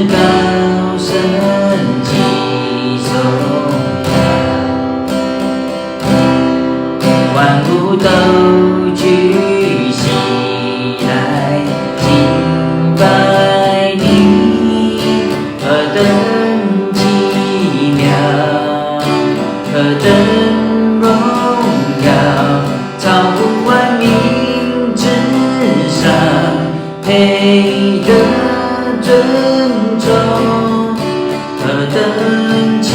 高升起颂扬，万物都举起来敬拜你，何等奇妙，何等荣耀，超乎万民之上，配得尊崇，何等奇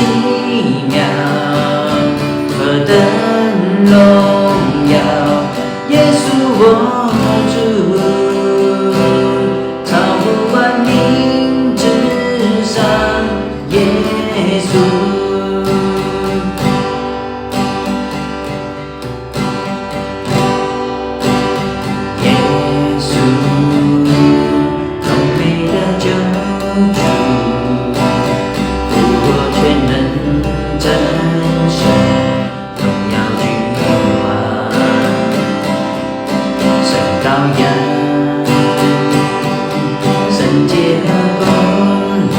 妙，何等荣耀，耶稣我主，超乎万民之上，耶稣。耶稣，荣美的救主，复活全能真实，荣耀君王，圣羔羊，圣洁和公义，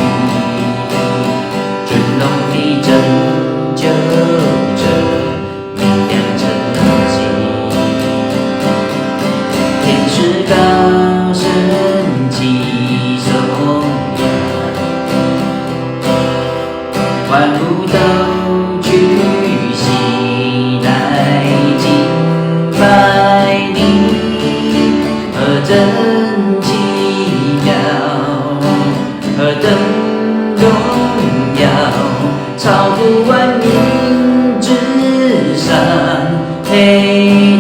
尊荣的拯救者，明亮晨曦。天使高升起颂扬，万物都举起来敬拜你，何等奇妙，何等荣耀，超乎万民之上，配